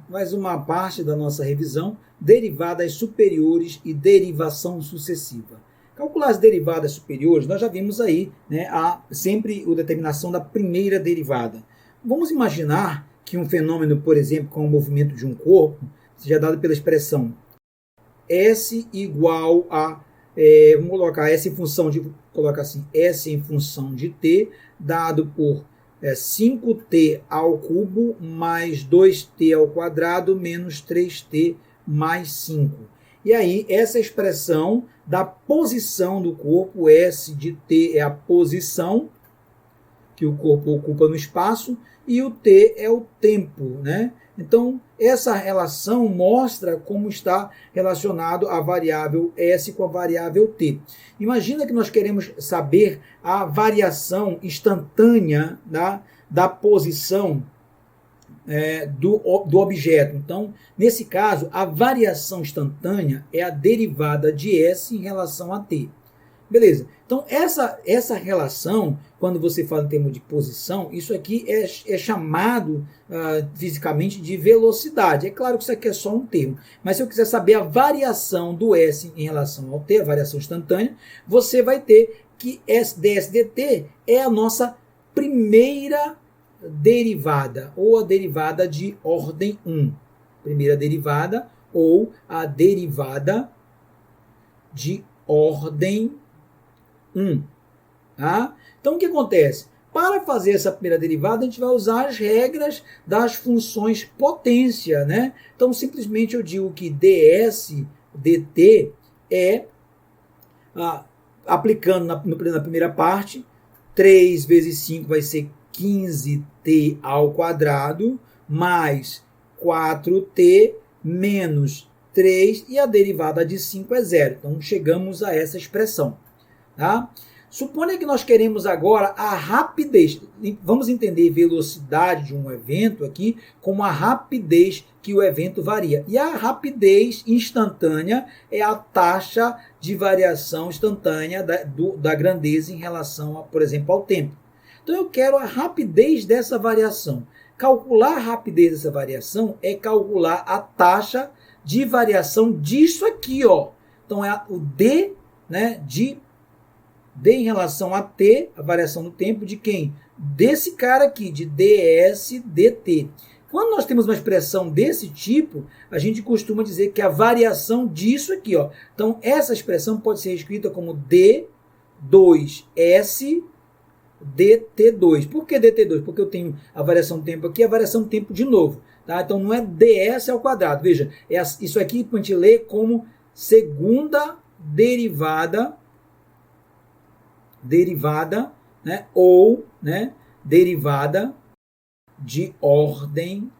mais uma parte da nossa revisão, derivadas superiores e derivação sucessiva. Calcular as derivadas superiores, nós já vimos aí, né, sempre a determinação da primeira derivada. Vamos imaginar que um fenômeno, por exemplo, como o movimento de um corpo, seja dado pela expressão S igual a, vamos colocar S em função de, coloca assim, S em função de t, dado por 5t ao cubo mais 2t ao quadrado menos 3t mais 5. E aí, essa expressão da posição do corpo, S de t é a posição que o corpo ocupa no espaço, e o t é o tempo, né? Então, essa relação mostra como está relacionado a variável S com a variável t. Imagina que nós queremos saber a variação instantânea da posição do objeto. Então, nesse caso, a variação instantânea é a derivada de S em relação a t. Beleza. Então, essa relação, quando você fala em termos de posição, isso aqui é chamado fisicamente de velocidade. É claro que isso aqui é só um termo, mas se eu quiser saber a variação do S em relação ao t, a variação instantânea, você vai ter que S ds dt é a nossa primeira derivada, ou a derivada de ordem 1. Primeira derivada, ou a derivada de ordem 1. Tá? Então, o que acontece? Para fazer essa primeira derivada, a gente vai usar as regras das funções potência, né? Então, simplesmente eu digo que ds dt é, aplicando na primeira parte, 3 vezes 5 vai ser 15t ao quadrado, mais 4t menos 3, e a derivada de 5 é 0. Então, chegamos a essa expressão. Tá? Suponha que nós queremos agora a rapidez. Vamos entender velocidade de um evento aqui como a rapidez que o evento varia. E a rapidez instantânea é a taxa de variação instantânea da grandeza em relação, por exemplo, ao tempo. Então eu quero a rapidez dessa variação. Calcular a rapidez dessa variação é calcular a taxa de variação disso aqui, ó. Então é o d, né, d em relação a t, a variação do tempo de quem? Desse cara aqui, de ds dt. Quando nós temos uma expressão desse tipo, a gente costuma dizer que a variação disso aqui, ó. Então essa expressão pode ser escrita como d2s dt2. Por que dt2? Porque eu tenho a variação do tempo aqui e a variação do tempo de novo. Tá? Então não é ds ao quadrado. Veja, isso aqui a gente lê como segunda derivada, né? Ou, né, derivada de ordem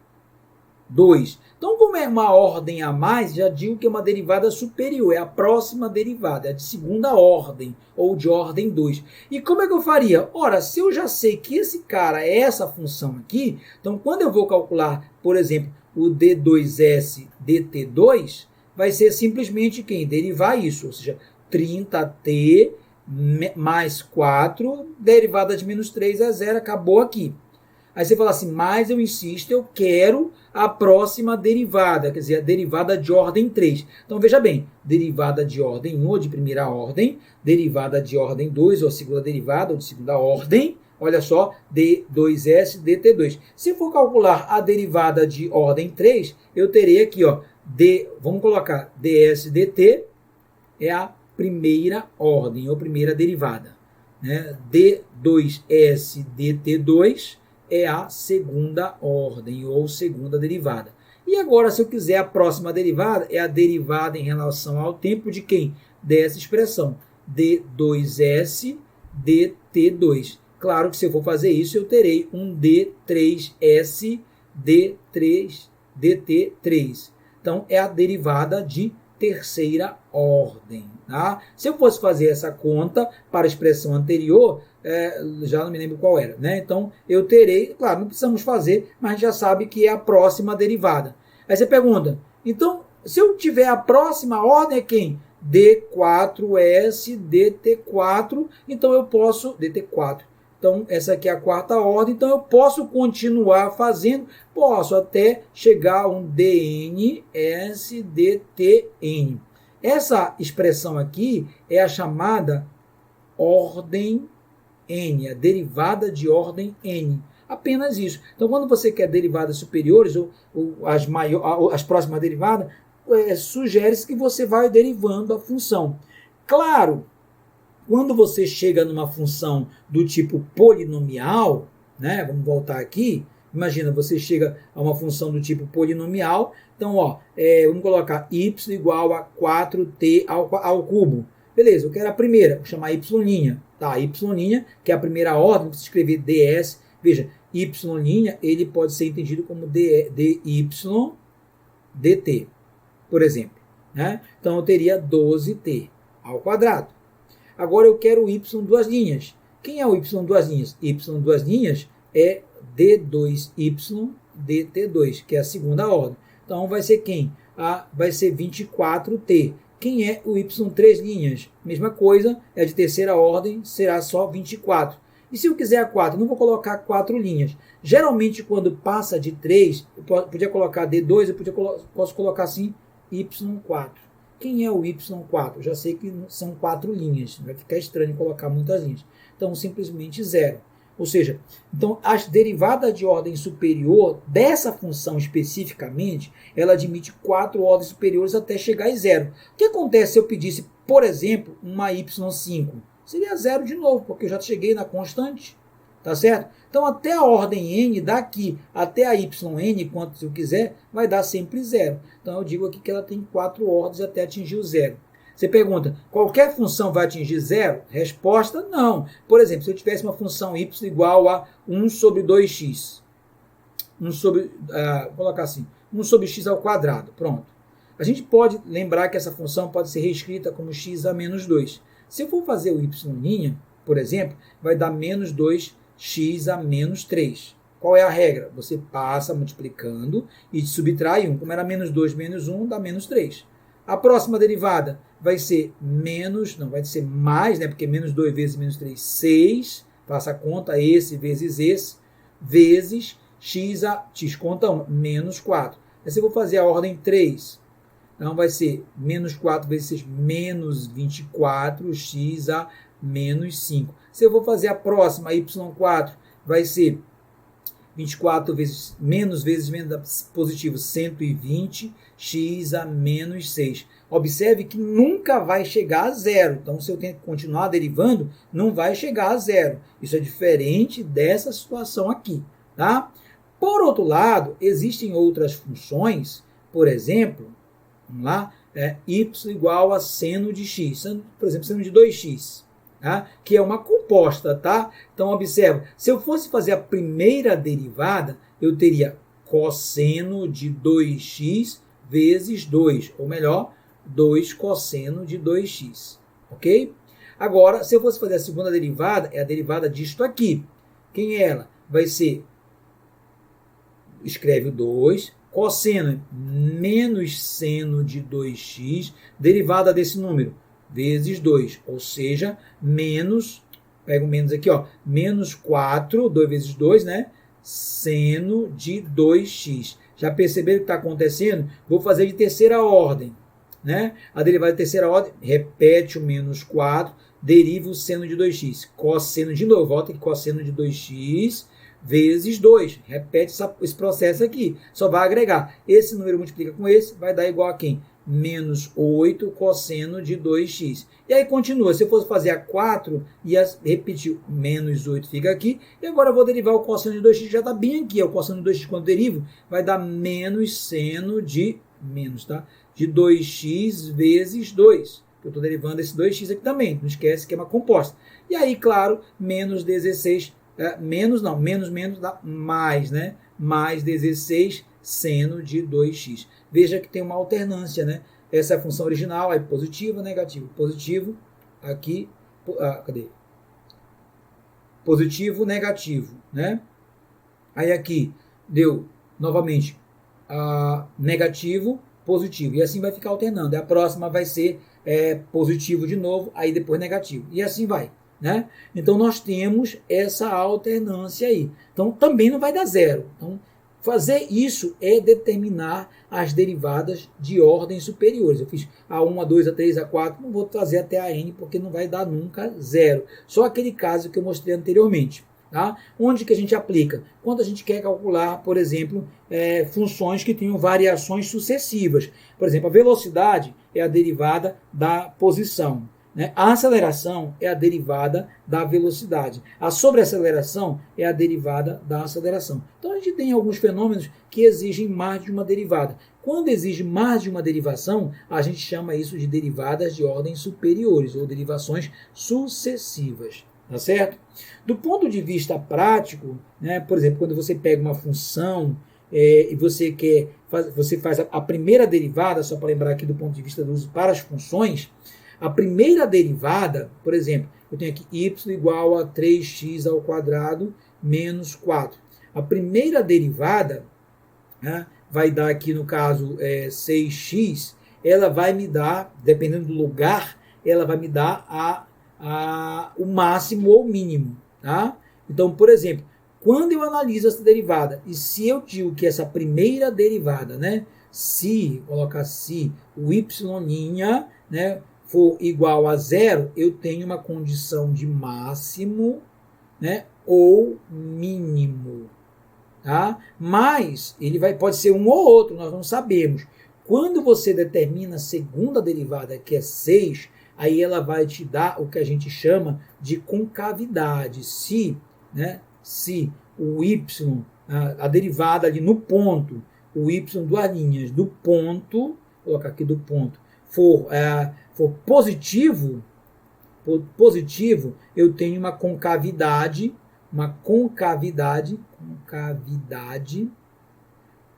2. Então, como é uma ordem a mais, já digo que é uma derivada superior, é a próxima derivada, é de segunda ordem, ou de ordem 2. E como é que eu faria? Ora, se eu já sei que esse cara é essa função aqui, então quando eu vou calcular, por exemplo, o d2s dt2, vai ser simplesmente quem? Derivar isso, ou seja, 30t mais 4, derivada de menos 3 é 0, acabou aqui. Aí você fala assim, mas eu insisto, eu quero a próxima derivada, quer dizer, a derivada de ordem 3. Então, veja bem, derivada de ordem 1, ou de primeira ordem, derivada de ordem 2, ou segunda derivada, ou de segunda ordem, olha só, d2s dt2. Se for calcular a derivada de ordem 3, eu terei aqui, ó, vamos colocar ds dt, é a primeira ordem, ou primeira derivada. Né? d2s dt2 é a segunda ordem, ou segunda derivada. E agora, se eu quiser a próxima derivada, é a derivada em relação ao tempo de quem? Dessa expressão, d2s dt2. Claro que se eu for fazer isso, eu terei um d3s dt3. Então, é a derivada de terceira ordem. Tá? Se eu fosse fazer essa conta para a expressão anterior, já não me lembro qual era. Né? Então, eu terei, claro, não precisamos fazer, mas a gente já sabe que é a próxima derivada. Aí você pergunta, então, se eu tiver a próxima ordem, é quem? D4S, DT4, então eu posso, DT4, Então, essa aqui é a quarta ordem. Então, eu posso continuar fazendo, posso até chegar a um dn, s, dtn. Essa expressão aqui é a chamada ordem n, a derivada de ordem n. Apenas isso. Então, quando você quer derivadas superiores ou as próximas derivadas, sugere-se que você vai derivando a função. Claro, quando você chega numa função do tipo polinomial, né? Vamos voltar aqui. Imagina, você chega a uma função do tipo polinomial. Então, vamos colocar y igual a 4t ao cubo. Beleza, eu quero a primeira, vou chamar y'. Tá, y', que é a primeira ordem, vou escrever ds. Veja, y', ele pode ser entendido como dy dt, por exemplo. Né? Então, eu teria 12t ao quadrado. Agora, eu quero o y duas linhas. Quem é o y duas linhas? Y duas linhas é d2y dt2, que é a segunda ordem. Então, vai ser quem? Vai ser 24t. Quem é o y três linhas? Mesma coisa, é de terceira ordem, será só 24. E se eu quiser a 4, não vou colocar 4 linhas. Geralmente, quando passa de 3, eu podia colocar D2, posso colocar assim, Y4. Quem é o Y4? Eu já sei que são 4 linhas. Vai ficar estranho colocar muitas linhas. Então, simplesmente 0. Ou seja, então, as derivadas de ordem superior dessa função especificamente, ela admite 4 ordens superiores até chegar em 0. O que acontece se eu pedisse, por exemplo, uma y5? Seria 0 de novo, porque eu já cheguei na constante. Tá certo? Então, até a ordem n, daqui até a yn, quanto eu quiser, vai dar sempre 0. Então, eu digo aqui que ela tem 4 ordens até atingir o 0. Você pergunta, qualquer função vai atingir 0? Resposta, não. Por exemplo, se eu tivesse uma função y igual a 1 sobre 2x. Vou colocar assim, 1 sobre x ao quadrado. Pronto. A gente pode lembrar que essa função pode ser reescrita como x a menos 2. Se eu for fazer o y', por exemplo, vai dar menos 2x a menos 3. Qual é a regra? Você passa multiplicando e subtrai 1. Como era menos 2 menos 1, dá menos 3. A próxima derivada vai ser vai ser mais, né? Porque menos 2 vezes menos 3, 6. Faça a conta, esse, vezes x conta 1, menos 4. Aí se eu vou fazer a ordem 3, então vai ser menos 4 vezes 6, menos 24, x a menos 5. Se eu vou fazer a próxima, y4, vai ser 24 vezes menos positivo, 120, x a menos 6. Observe que nunca vai chegar a 0. Então, se eu tenho que continuar derivando, não vai chegar a 0. Isso é diferente dessa situação aqui. Tá? Por outro lado, existem outras funções, por exemplo, vamos lá, y igual a seno de x. Por exemplo, seno de 2x. Tá? Que é uma composta, tá? Então, observa, se eu fosse fazer a primeira derivada, eu teria cosseno de 2x vezes 2, ou melhor, 2 cosseno de 2x, ok? Agora, se eu fosse fazer a segunda derivada, é a derivada disto aqui. Quem é ela? Vai ser, escreve o 2, cosseno menos seno de 2x, derivada desse número, vezes 2, ou seja, menos, pega o menos aqui, menos 4, 2 vezes 2, né? Seno de 2x. Já perceberam o que está acontecendo? Vou fazer de terceira ordem, né? A derivada de terceira ordem, repete o menos 4, deriva o seno de 2x. Cosseno de novo, volta aqui, cosseno de 2x vezes 2. Repete esse processo aqui. Só vai agregar. Esse número multiplica com esse, vai dar igual a quem? Menos 8 cosseno de 2x. E aí continua. Se eu fosse fazer a 4, ia repetir. Menos 8 fica aqui. E agora eu vou derivar o cosseno de 2x, já está bem aqui. O cosseno de 2x, quando derivo, vai dar menos seno de, tá? De 2x vezes 2. Eu estou derivando esse 2x aqui também. Não esquece que é uma composta. E aí, claro, menos 16, menos dá mais, né? Mais 16 seno de 2x. Veja que tem uma alternância, né? Essa é a função original, aí positivo, negativo, positivo, aqui, cadê? Positivo, negativo, né? Aí aqui deu, novamente, negativo, positivo, e assim vai ficar alternando. E a próxima vai ser positivo de novo, aí depois negativo, e assim vai. né? Então, nós temos essa alternância aí. Então, também não vai dar zero. Então, fazer isso é determinar as derivadas de ordem superiores. Eu fiz A1, A2, A3, A4, não vou trazer até a N, porque não vai dar nunca zero. Só aquele caso que eu mostrei anteriormente. Tá? Onde que a gente aplica? Quando a gente quer calcular, por exemplo, funções que tenham variações sucessivas. Por exemplo, a velocidade é a derivada da posição. Né? A aceleração é a derivada da velocidade. A sobreaceleração é a derivada da aceleração. Então a gente tem alguns fenômenos que exigem mais de uma derivada. Quando exige mais de uma derivação, a gente chama isso de derivadas de ordem superiores ou derivações sucessivas. Tá certo? Do ponto de vista prático, né, por exemplo, quando você pega uma função e você faz a primeira derivada, só para lembrar aqui do ponto de vista do uso para as funções, a primeira derivada, por exemplo, eu tenho aqui y igual a 3x ao quadrado menos 4. A primeira derivada, né, vai dar aqui no caso 6x, ela vai me dar, dependendo do lugar, ela vai me dar o máximo ou o mínimo. Tá? Então, por exemplo, quando eu analiso essa derivada, e se eu digo que essa primeira derivada, né, colocar se o y', né, for igual a zero, eu tenho uma condição de máximo, né, ou mínimo. Tá? Mas ele pode ser um ou outro, nós não sabemos. Quando você determina a segunda derivada, que é 6, aí ela vai te dar o que a gente chama de concavidade. Se o y, a derivada ali no ponto, o y duas linhas do ponto, vou colocar aqui do ponto, for positivo, eu tenho uma concavidade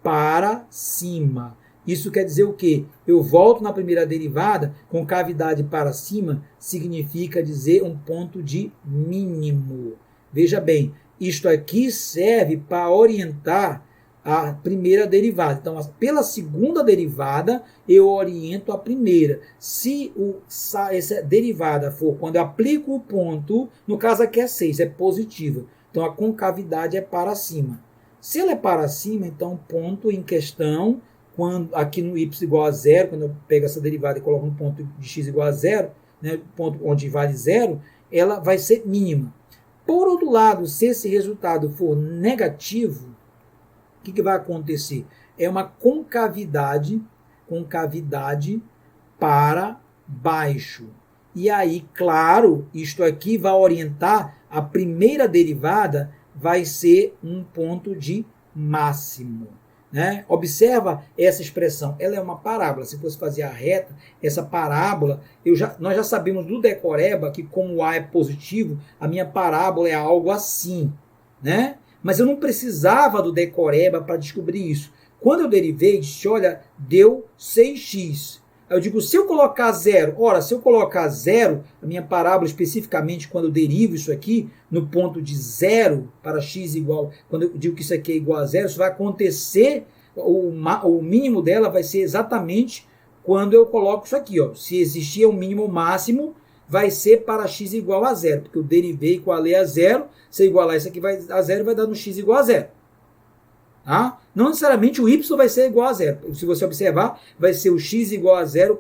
para cima. Isso quer dizer o quê? Eu volto na primeira derivada, concavidade para cima significa dizer um ponto de mínimo. Veja bem, isto aqui serve para orientar a primeira derivada. Então, pela segunda derivada, eu oriento a primeira. Se essa derivada for, quando eu aplico o ponto, no caso aqui é 6, é positiva. Então, a concavidade é para cima. Se ela é para cima, então o ponto em questão, aqui no y igual a zero, quando eu pego essa derivada e coloco no ponto de x igual a zero, né, ponto onde vale zero, ela vai ser mínima. Por outro lado, se esse resultado for negativo, o que vai acontecer? É uma concavidade para baixo. E aí, claro, isto aqui vai orientar a primeira derivada, vai ser um ponto de máximo. Né? Observa essa expressão, ela é uma parábola. Se fosse fazer a reta, essa parábola, nós já sabemos do decoreba que como o A é positivo, a minha parábola é algo assim, né? Mas eu não precisava do decoreba para descobrir isso. Quando eu derivei, disse, olha, deu 6x. Aí eu digo, se eu colocar zero, se eu colocar zero, a minha parábola especificamente, quando eu derivo isso aqui, no ponto de zero para x igual, quando eu digo que isso aqui é igual a zero, isso vai acontecer, o mínimo dela vai ser exatamente quando eu coloco isso aqui. Se existia um mínimo ou máximo, vai ser para x igual a zero, porque eu derivei igualei a zero, se eu igualar isso aqui a zero, vai dar no x igual a zero. Tá? Não necessariamente o y vai ser igual a zero. Se você observar, vai ser o x igual a zero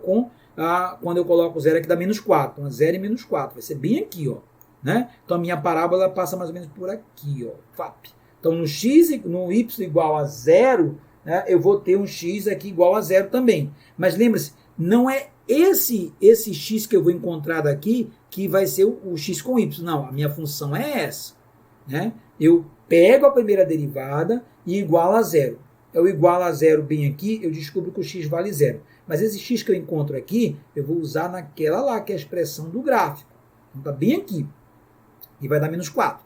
quando eu coloco zero aqui dá menos 4. Então, 0 e menos 4. Vai ser bem aqui. Né? Então, a minha parábola passa mais ou menos por aqui. FAP. Então, no y igual a zero, né, eu vou ter um x aqui igual a zero também. Mas lembre-se, não é esse x que eu vou encontrar daqui que vai ser o x com y. Não, a minha função é essa. Né? Eu pego a primeira derivada e igualo a zero. Eu igualo a zero bem aqui, eu descubro que o x vale zero. Mas esse x que eu encontro aqui, eu vou usar naquela lá, que é a expressão do gráfico. Então está bem aqui. E vai dar menos 4.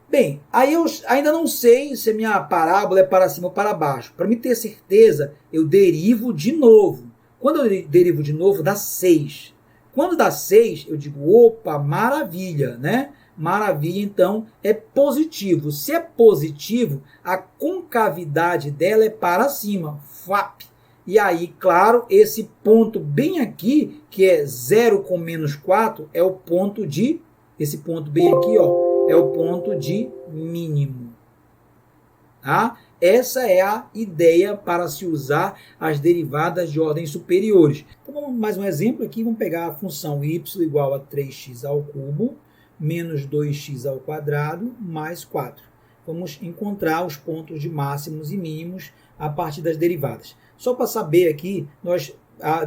Bem, aí eu ainda não sei se a minha parábola é para cima ou para baixo. Para me ter certeza, eu derivo de novo. Quando eu derivo de novo, dá 6. Quando dá 6, eu digo, opa, maravilha, né? Maravilha, então, é positivo. Se é positivo, a concavidade dela é para cima, FAP. E aí, claro, esse ponto bem aqui, que é 0 com menos 4, é o ponto de Esse ponto bem aqui, ó, é o ponto de mínimo. Tá? Essa é a ideia para se usar as derivadas de ordem superiores. Então, vamos mais um exemplo aqui. Vamos pegar a função y igual a 3x ao cubo menos 2x ao quadrado mais 4. Vamos encontrar os pontos de máximos e mínimos a partir das derivadas. Só para saber aqui,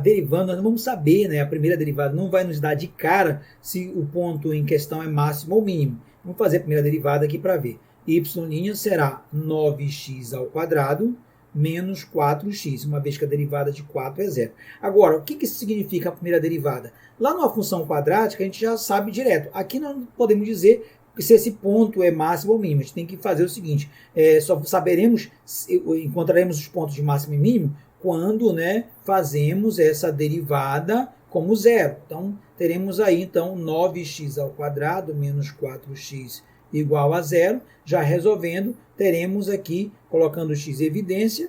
derivando, nós não vamos saber, né? A primeira derivada não vai nos dar de cara se o ponto em questão é máximo ou mínimo. Vamos fazer a primeira derivada aqui para ver. Y' será 9x ao quadrado menos 4x, uma vez que a derivada de 4 é zero. Agora, o que isso significa a primeira derivada? Lá numa função quadrática, a gente já sabe direto. Aqui nós não podemos dizer se esse ponto é máximo ou mínimo. A gente tem que fazer o seguinte, só saberemos, encontraremos os pontos de máximo e mínimo quando, né, fazemos essa derivada como zero. Então, teremos aí, então, 9x ao quadrado menos 4x igual a zero. Já resolvendo, teremos aqui, colocando x em evidência,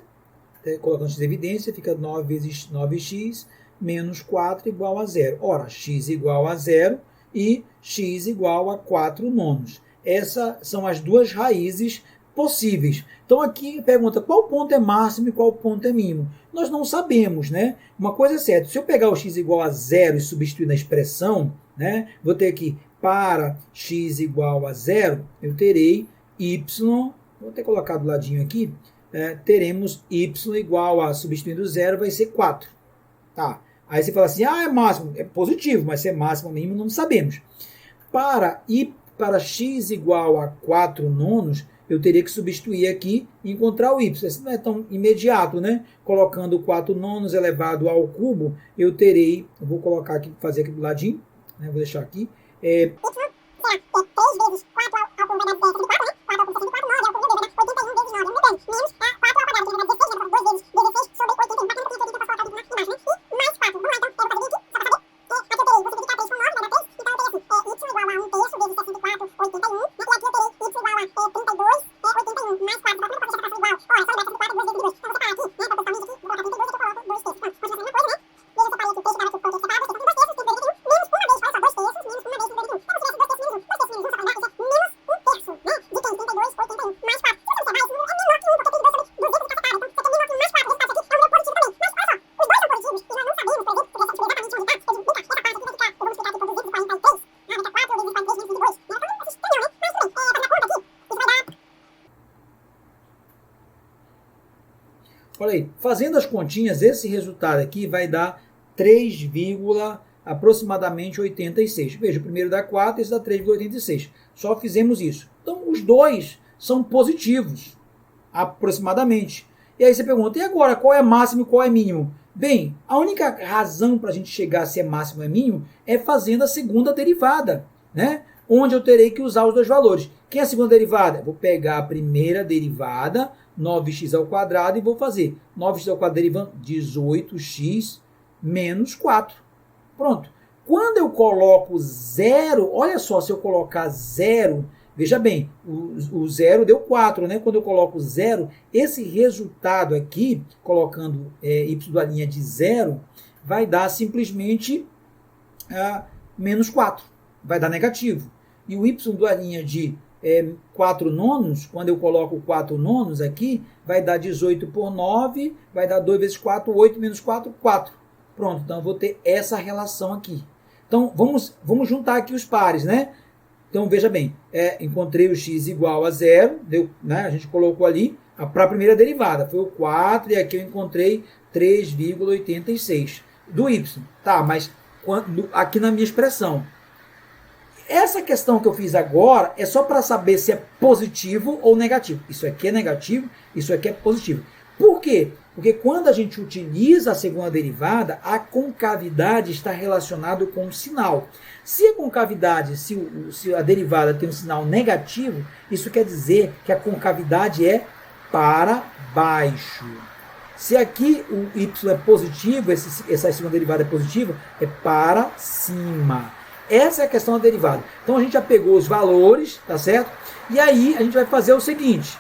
fica 9 vezes 9x menos 4 igual a zero. Ora, x igual a zero e x igual a 4 nonos. Essas são as duas raízes possíveis. Então aqui pergunta qual ponto é máximo e qual ponto é mínimo. Nós não sabemos, né? Uma coisa é certa, se eu pegar o x igual a zero e substituir na expressão, né, vou ter aqui para x igual a zero, eu terei y, vou ter colocado do ladinho aqui, teremos y igual a, substituindo zero, vai ser 4. Tá? Aí você fala assim, é máximo, é positivo, mas se é máximo ou mínimo não sabemos. Para x igual a 4 nonos, eu teria que substituir aqui e encontrar o y. Isso não é tão imediato, né? Colocando 4 nonos elevado ao cubo, eu terei, eu vou colocar aqui, fazer aqui do ladinho, né? Vou deixar aqui. Y será 3 vezes 4 ao cubo vai dar 4, né? 4 ao cubo 64, 9 ao cubo vai dar 81 vezes 9, menos 4 ao quadrado, que vai dar 16, vai dar 2 vezes 16 sobre 81. Batendo aqui, eu posso colocar aqui embaixo, né? E mais 4. Vamos lá, então, eu vou fazer aqui, só para saber. Aqui eu terei, vou multiplicar 3 com 9, vai dar 3. Então eu terei assim, y igual a 1 terço vezes 64, 81. E aqui eu terei y igual a 32, 81. Mais 4, como é que eu vou deixar igual? Ora, só vai dar 64, 2 vezes 2. Então eu vou separar aqui, né? Para pessoal aqui, vou colocar 32, aqui eu coloco 2 terços. Pronto, continua sendo a mesma coisa, né? E eu separei aqui o peixe, dava aqui o pão, separado, você tem 2 terços, tem 2 vezes 1. Menos uma vez, olha só, 2 terços, menos uma vez, 2 vezes 1. Então, se tivesse 2 terços menos 1, 2 terços menos 1, só vai dar, isso é menos 1 terço, né? De quem? 32, 81. Mais 4. Se você observar, esse número é menor que 1, porque 32 sobre 2 vezes ficar separado. Então, você tem menor que 1 mais 4. Esse caso aqui é um número positivo também. Mas, olha só, os dois são positivos e nós não sabemos, por exemplo, porque essa exatamente onde está. Eu digo, essa parte aqui vai ficar, eu vou multiplicar aqui por 243. Vai dar 4 vezes 43 menos 22. Então, não existe não, né? Mas, tudo bem. Fazendo a conta aqui, isso vai dar... Olha aí, fazendo as continhas, esse resultado aqui vai dar 3, aproximadamente 86. Veja, o primeiro dá 4, esse dá 3,86. Só fizemos isso. Então, os dois são positivos, aproximadamente. E aí você pergunta, e agora, qual é máximo e qual é mínimo? Bem, a única razão para a gente chegar se é máximo ou é mínimo é fazendo a segunda derivada, né? Onde eu terei que usar os dois valores. Quem é a segunda derivada? Vou pegar a primeira derivada, 9x ao quadrado, e vou fazer 9x ao quadrado derivando 18x menos 4. Pronto. Quando eu coloco zero, olha só, se eu colocar zero, veja bem, o zero deu 4, né? Quando eu coloco zero, esse resultado aqui, colocando y da linha de zero, vai dar simplesmente menos 4. Vai dar negativo. E o y da linha de 4 nonos, quando eu coloco 4 nonos aqui, vai dar 18 por 9, vai dar 2 vezes 4, 8, menos 4, 4. Pronto, então eu vou ter essa relação aqui. Então, vamos juntar aqui os pares, né? Então, veja bem, encontrei o x igual a zero, deu, né? A gente colocou ali para a primeira derivada, foi o 4, e aqui eu encontrei 3,86 do y. Tá, mas aqui na minha expressão. Essa questão que eu fiz agora é só para saber se é positivo ou negativo. Isso aqui é negativo, isso aqui é positivo. Por quê? Porque quando a gente utiliza a segunda derivada, a concavidade está relacionada com o sinal. Se a concavidade, se a derivada tem um sinal negativo, isso quer dizer que a concavidade é para baixo. Se aqui o y é positivo, essa segunda derivada é positiva, é para cima. Essa é a questão da derivada. Então a gente já pegou os valores, tá certo? E aí a gente vai fazer o seguinte.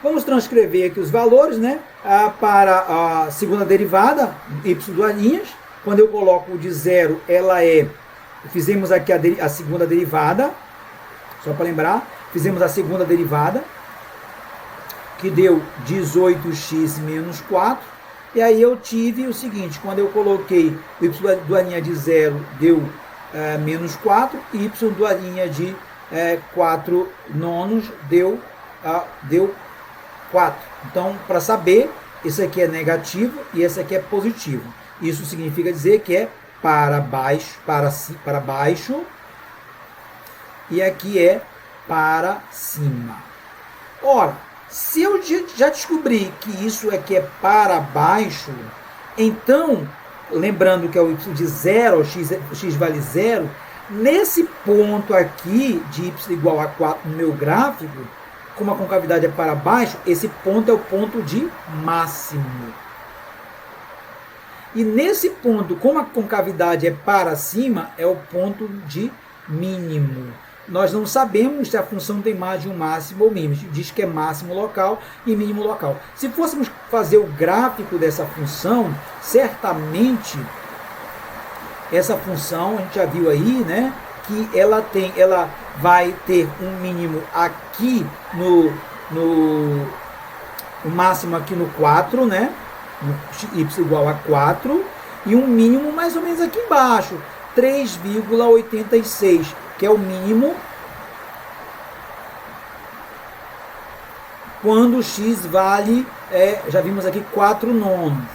Vamos transcrever aqui os valores, né? Para a segunda derivada, y duas linhas. Quando eu coloco o de 0, ela é... Fizemos aqui a segunda derivada, só para lembrar, fizemos a segunda derivada, que deu 18x menos 4, e aí eu tive o seguinte, quando eu coloquei o y da linha de 0, deu menos 4, e y da linha de 4 nonos deu 4. Então, para saber, esse aqui é negativo e esse aqui é positivo. Isso significa dizer que é para baixo, para baixo, e aqui é para cima. Ora, se eu já descobri que isso aqui é para baixo, então, lembrando que é o y de 0, o x vale 0, nesse ponto aqui de y igual a 4 no meu gráfico, como a concavidade é para baixo, esse ponto é o ponto de máximo. E nesse ponto, como a concavidade é para cima, é o ponto de mínimo. Nós não sabemos se a função tem mais de um máximo ou mínimo. A gente diz que é máximo local e mínimo local. Se fôssemos fazer o gráfico dessa função, certamente essa função, a gente já viu aí, né, que ela vai ter um mínimo aqui o máximo aqui no 4, né? No y igual a 4, e um mínimo mais ou menos aqui embaixo, 3,86, que é o mínimo quando x vale, já vimos aqui, 4 nonos.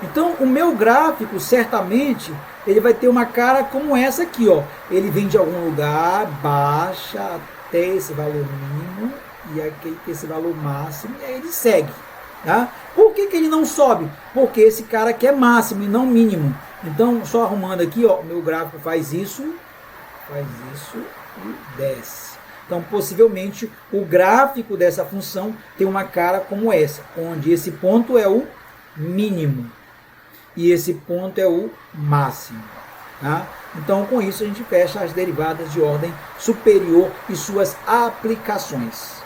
Então, o meu gráfico, certamente, ele vai ter uma cara como essa aqui, ó. Ele vem de algum lugar, baixa até esse valor mínimo, e aqui esse valor máximo, e aí ele segue. Tá? Por que ele não sobe? Porque esse cara aqui é máximo e não mínimo. Então, só arrumando aqui, ó, meu gráfico faz isso e desce. Então, possivelmente, o gráfico dessa função tem uma cara como essa, onde esse ponto é o mínimo e esse ponto é o máximo. Tá? Então, com isso, a gente fecha as derivadas de ordem superior e suas aplicações.